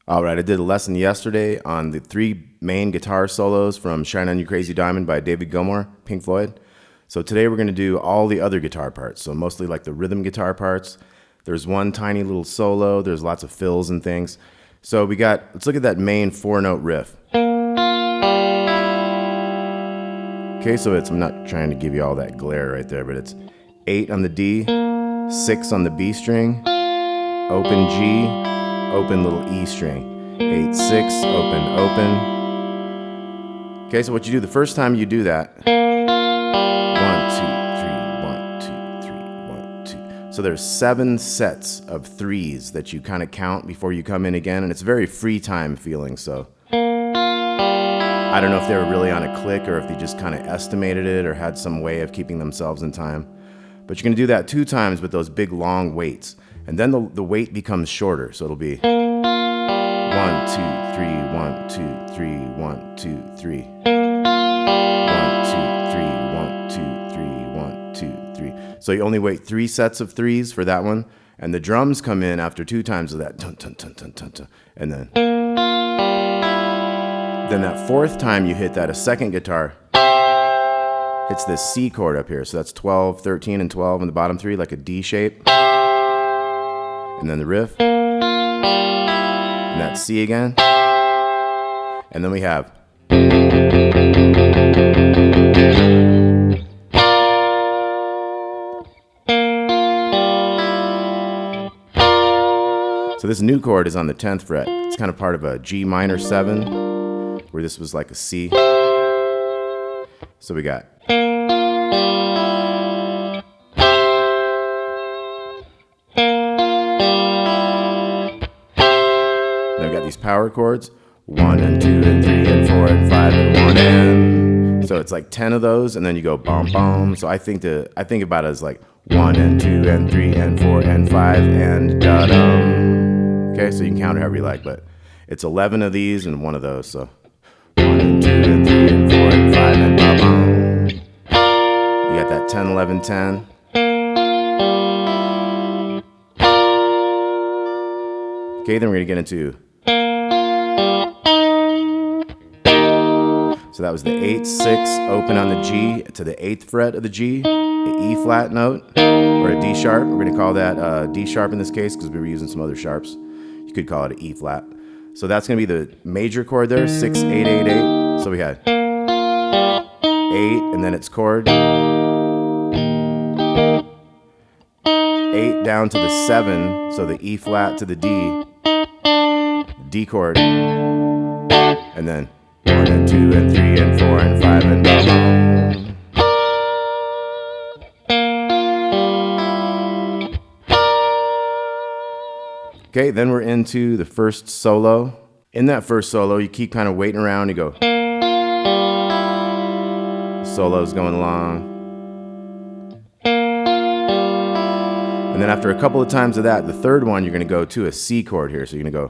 All right, I did a lesson yesterday on the 3 main guitar solos from Shine On You Crazy Diamond by David Gilmour, Pink Floyd. So today we're going to do all the other guitar parts, so mostly like the rhythm guitar parts. There's one tiny little solo, there's lots of fills and things. So let's look at that main 4-note riff. Okay, so I'm not trying to give you all that glare right there, but it's 8 on the D, 6 on the B string, open G, open little E string. 8, 6, open, open. Okay, so what you do the first time you do that, 1, 2, 3, 1, 2, 3, 1, 2. So there's 7 sets of 3s that you kind of count before you come in again, and it's very free time feeling, so. I don't know if they were really on a click or if they just kind of estimated it or had some way of keeping themselves in time. But you're going to do that 2 times with those big long waits. And then the wait becomes shorter, so it'll be 1, 2, 3, 1, 2, 3, 1, 2, 3. 1, 2, 3, 1, 2, 3, 1, 2, 3. So you only wait 3 sets of 3s for that one, and the drums come in after 2 times of that, dun, dun, dun, dun, dun, dun, and then that 4th time you hit that, a second guitar hits this C chord up here. So that's 12, 13, and 12 in the bottom 3, like a D shape. And then the riff. And that C again. And then we have. So this new chord is on the 10th fret. It's kind of part of a G minor 7. Where this was like a C. So we got. Then we got these power chords. 1 and 2 and 3 and 4 and 5 and 1 and. So it's like 10 of those, and then you go bom bom. So I think about it as like 1 and 2 and 3 and 4 and 5 and da dum. Okay, so you can count it however you like, but it's 11 of these and 1 of those. So. 1 and 2 and 3 and 4 and 5 and ba-bum. You got that 10, 11, 10. Okay, then we're going to get into. So that was the 8, 6, open on the G to the 8th fret of the G, the E flat note, or a D sharp. We're going to call that D sharp in this case because we were using some other sharps. You could call it an E flat. So that's going to be the major chord there, 6, 8, 8, 8. So we had 8, and then its chord. 8 down to the 7, so the E flat to the D. D chord. And then 1 and 2 and 3 and 4 and 5 and blah, blah. Okay, then we're into the first solo. In that first solo, you keep kind of waiting around. You go. The solo's going along. And then after a couple of times of that, the third one, you're going to go to a C chord here. So you're going to go.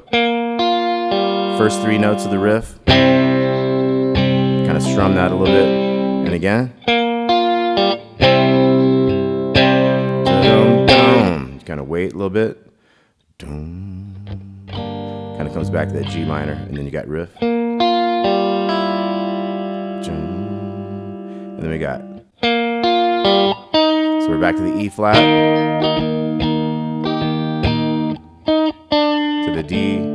First 3 notes of the riff. Kind of strum that a little bit. And again. You kind of wait a little bit. Kind of comes back to that G minor, and then you got riff. And then we got. So we're back to the E flat. To the D.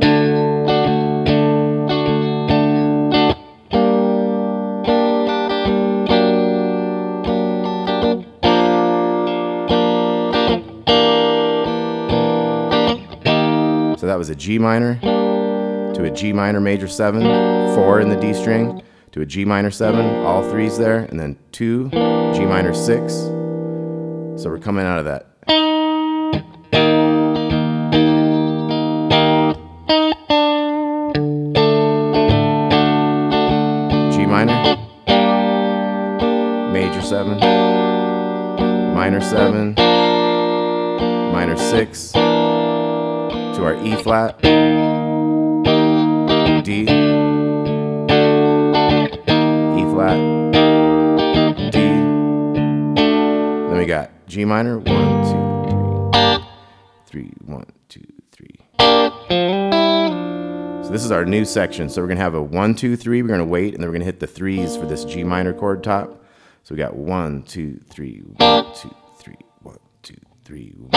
So that was a G minor to a G minor major 7, 4 in the D string to a G minor 7, all 3s there, and then 2, G minor 6. So we're coming out of that. G minor, major 7, minor 7, minor 6. To our E flat, D, E flat, D. Then we got G minor, 1, 2, 3, 3, 1, 2, 3. So this is our new section. So we're gonna have a 1, 2, 3. We're gonna wait, and then we're gonna hit the threes for this G minor chord top. So we got 1, 2, 3, 1, 2, 3, 1, 2, 3, 1.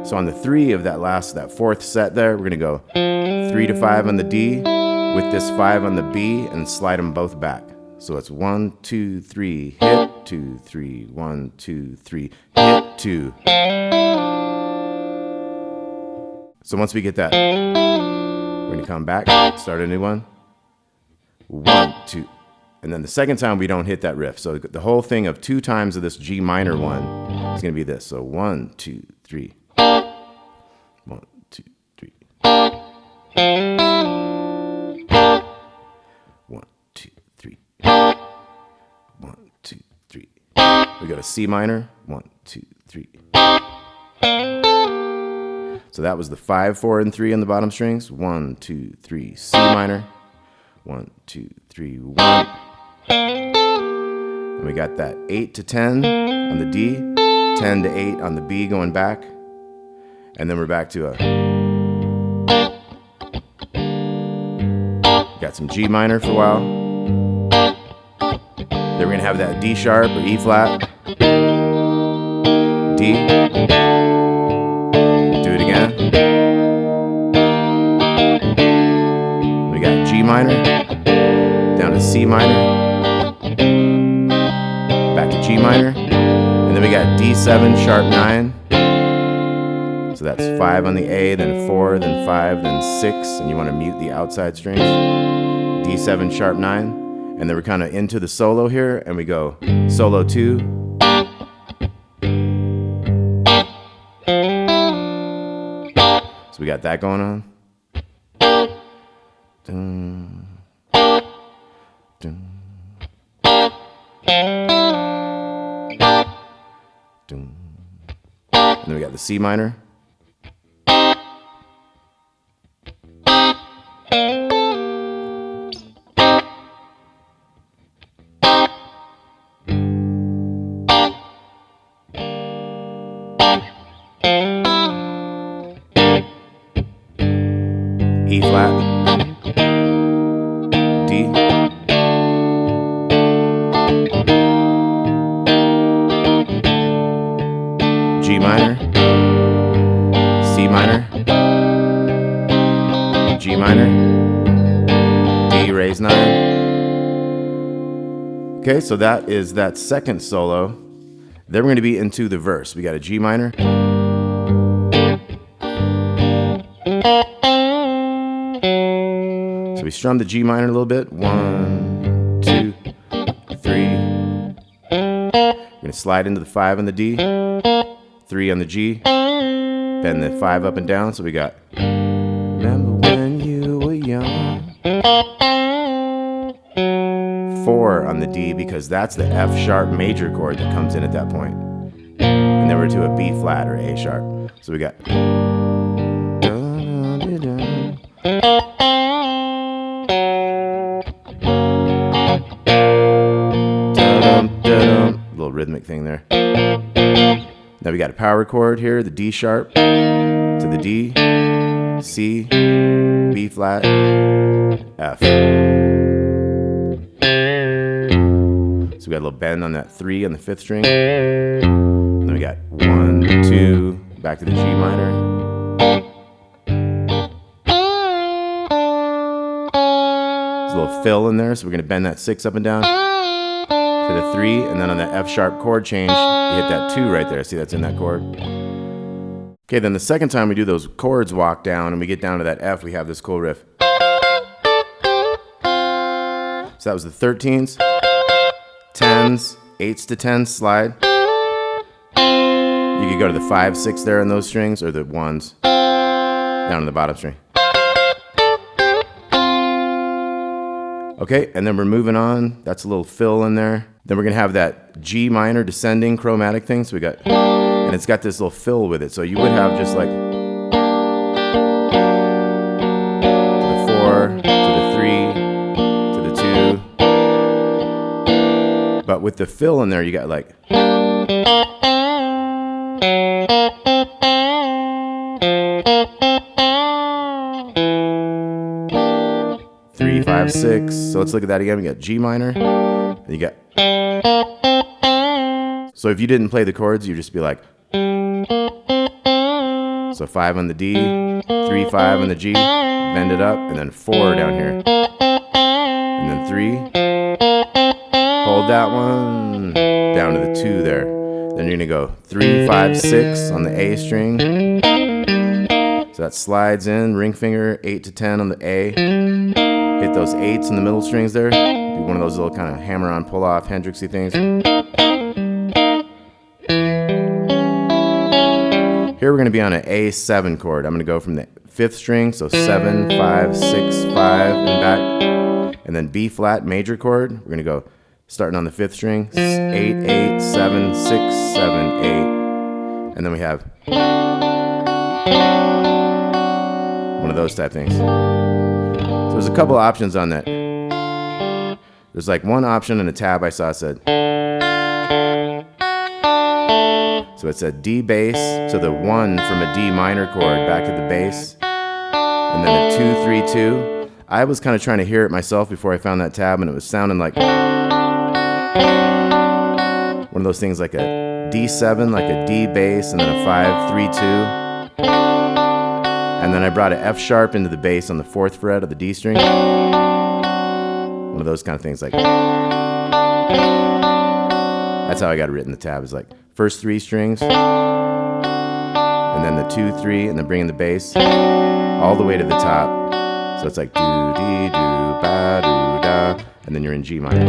So on the 3 of that fourth set there, we're gonna go 3 to 5 on the D with this 5 on the B and slide them both back. So it's 1, 2, 3, hit 2, 3, 1, 2, 3, hit 2. So once we get that, we're gonna come back, start a new one. 1, 2, and then the second time we don't hit that riff. So the whole thing of 2 times of this G minor one is gonna be this. So 1, 2, 3. 1, 2, 3. 1, 2, 3. 1, 2, 3. We go to C minor. 1, 2, 3. So that was the 5, 4, and 3 on the bottom strings. 1, 2, 3, C minor. 1, 2, 3, 1. And we got that 8 to 10 on the D, 10 to 8 on the B going back. And then we're back to a... Got some G minor for a while. Then we're gonna have that D sharp or E flat. D. Do it again. We got G minor, down to C minor, back to G minor, and then we got D7 sharp 9. So that's 5 on the A, then 4, then 5, then 6, and you want to mute the outside strings. D7 sharp 9, and then we're kind of into the solo here, and we go solo 2. So we got that going on. Dun, dun, dun. And then we got the C minor. E flat, D, G minor, C minor, G minor, D raise 9. Okay, so that is that second solo. Then we're going to be into the verse. We got a G minor. So we strum the G minor a little bit. 1, 2, 3. We're gonna slide into the 5 on the D, 3 on the G, bend the 5 up and down. So we got remember when you were young. 4 on the D because that's the F sharp major chord that comes in at that point. And then we're to a B flat or A sharp. So we got little rhythmic thing there. Now we got a power chord here, the D sharp to the D, C, B flat, F. So we got a little bend on that 3 on the 5th string. And then we got 1, 2, back to the G minor. There's a little fill in there, so we're gonna bend that 6 up and down to the 3, and then on that F sharp chord change, you hit that 2 right there. See, that's in that chord. Okay, then the second time we do those chords walk down and we get down to that F, we have this cool riff. So that was the 13s, 10s, 8s to 10s slide. You could go to the 5, 6 there in those strings, or the 1s down on the bottom string. Okay, and then we're moving on. That's a little fill in there. Then we're gonna have that G minor descending chromatic thing. So we got, and it's got this little fill with it. So you would have just like to the 4, to the 3, to the 2. But with the fill in there, you got like. 5, 6. So let's look at that again. We got G minor. Then you got. So if you didn't play the chords, you'd just be like. So 5 on the D, 3, 5 on the G, bend it up, and then 4 down here. And then 3. Hold that one down to the 2 there. Then you're gonna go 3, 5, 6 on the A string. So that slides in, ring finger, 8 to 10 on the A. Hit those 8s in the middle strings there. Do one of those little kind of hammer-on, pull-off, Hendrixy things. Here we're gonna be on an A7 chord. I'm gonna go from the 5th string, so 7, 5, 6, 5, and back. And then B flat major chord. We're gonna go starting on the 5th string, 8, 8, 7, 6, 7, 8. And then we have one of those type things. So there's a couple options on that. There's like one option in a tab I saw said, so it said D bass to the 1 from a D minor chord back to the bass, and then a 2, 3, 2. I was kind of trying to hear it myself before I found that tab, and it was sounding like one of those things like a D7, like a D bass, and then a 5, 3, 2. And then I brought an F sharp into the bass on the 4th fret of the D string. One of those kind of things like. That's how I got it written in the tab. It's like first 3 strings, and then the 2, 3, and then bringing the bass all the way to the top. So it's like do, dee, do, ba, do, da, and then you're in G minor.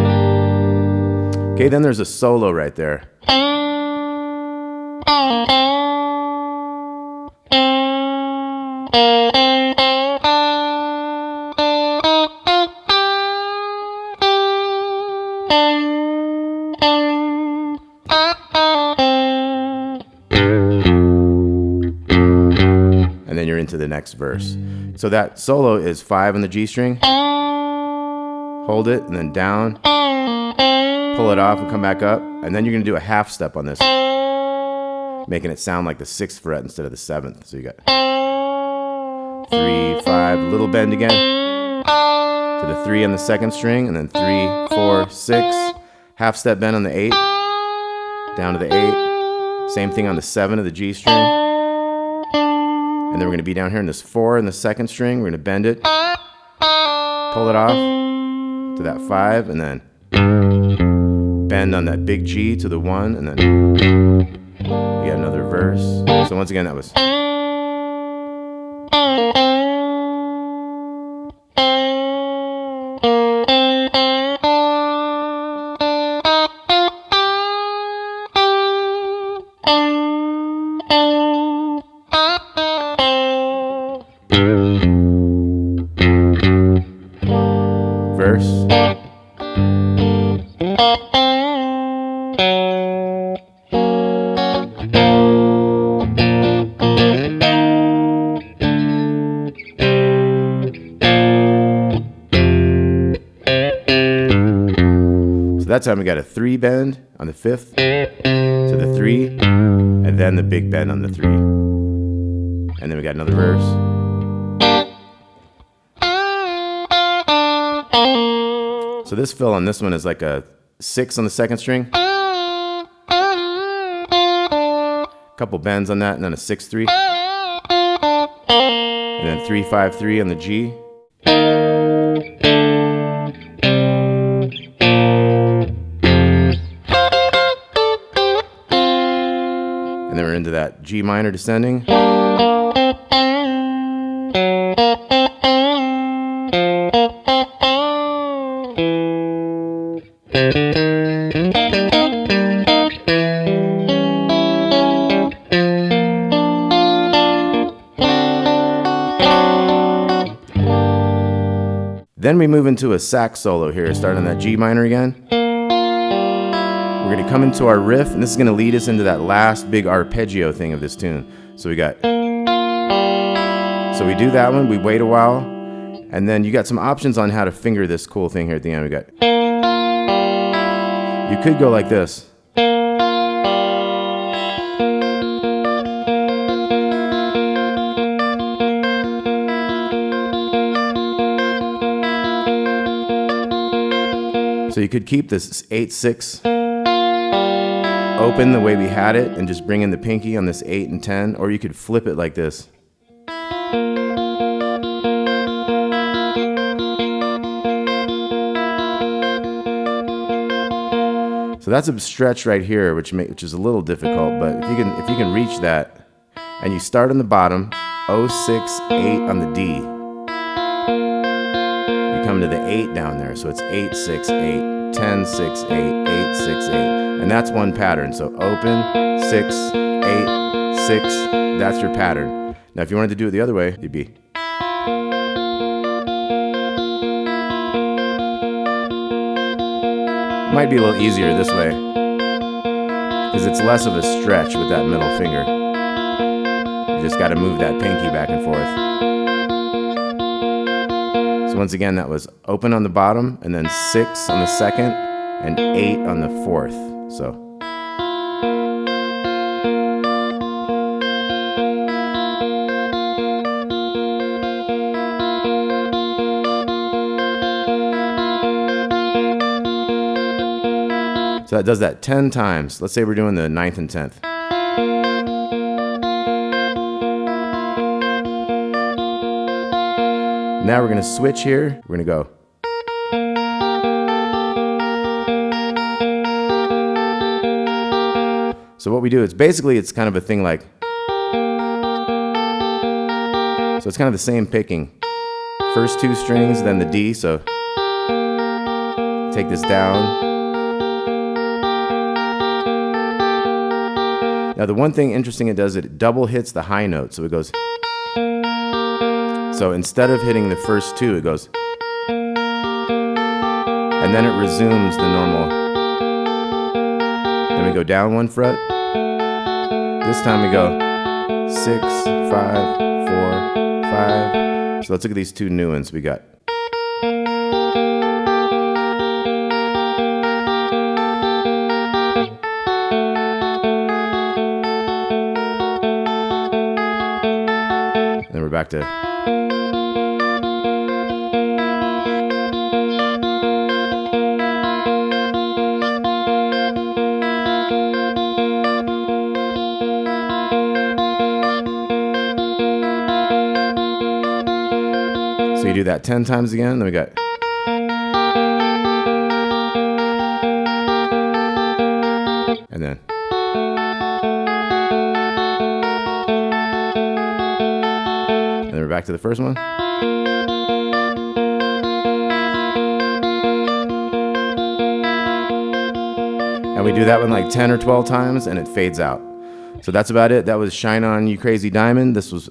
Okay, then there's a solo right there. And then you're into the next verse. So that solo is 5 on the G string. Hold it, and then down. Pull it off and come back up. And then you're going to do a half step on this, making it sound like the 6th fret instead of the 7th. So you got 3, 5, little bend again to the 3 on the 2nd string, and then 3, 4, 6, half step bend on the 8, down to the 8. Same thing on the 7 of the G string. And then we're going to be down here in this 4 in the 2nd string. We're going to bend it, pull it off to that 5, and then bend on that big G to the 1, and then you got another verse. So once again, that was. Verse. So that time we got a 3 bend on the 5th to the 3, and then the big bend on the 3. And then we got another verse. So this fill on this one is like a 6 on the 2nd string. Couple bends on that, and then a 6, 3. And then 3, 5, 3 on the G. And then we're into that G minor descending. Then we move into a sax solo here, starting on that G minor again. We're going to come into our riff, and this is going to lead us into that last big arpeggio thing of this tune. So we do that one, we wait a while, and then you got some options on how to finger this cool thing here at the end. You could go like this. So you could keep this 8-6 open the way we had it and just bring in the pinky on this 8 and 10, or you could flip it like this. So that's a stretch right here, which is a little difficult, but if you can reach that, and you start on the bottom, 0, 6, 8 on the D. You come to the 8 down there, so it's 8, 6, 8, 10, 6, 8, 8, 6, 8, and that's one pattern. So open, 6, 8, 6. That's your pattern. Now, if you wanted to do it the other way, you'd be. Might be a little easier this way because it's less of a stretch with that middle finger. You just got to move that pinky back and forth. So once again, that was open on the bottom and then 6 on the second and 8 on the fourth. So. So that does that 10 times. Let's say we're doing the 9th and 10th. Now we're going to switch here. We're going to go. So what we do is basically it's kind of a thing like. So it's kind of the same picking. First 2 strings, then the D. So take this down. Now the one thing interesting it does, it double hits the high note, so it goes. So instead of hitting the first 2, it goes. And then it resumes the normal. Then we go down 1 fret. This time we go 6, 5, 4, 5. So let's look at these 2 new ones we got. Then we're back to. So you do that 10 times again, then we got. And then. And then we're back to the first one. And we do that one like 10 or 12 times and it fades out. So that's about it. That was Shine On You Crazy Diamond. This was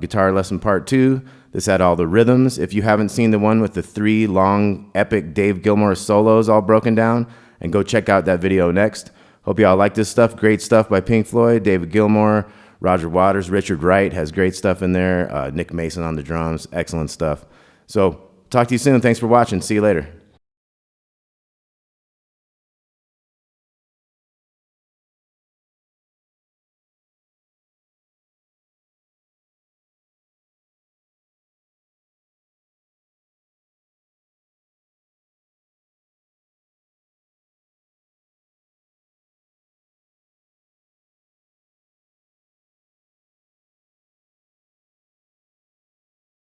guitar lesson part 2. This had all the rhythms. If you haven't seen the one with the 3 long, epic Dave Gilmour solos all broken down, and go check out that video next. Hope y'all like this stuff. Great stuff by Pink Floyd, David Gilmour, Roger Waters, Richard Wright has great stuff in there. Nick Mason on the drums, excellent stuff. So talk to you soon. Thanks for watching. See you later.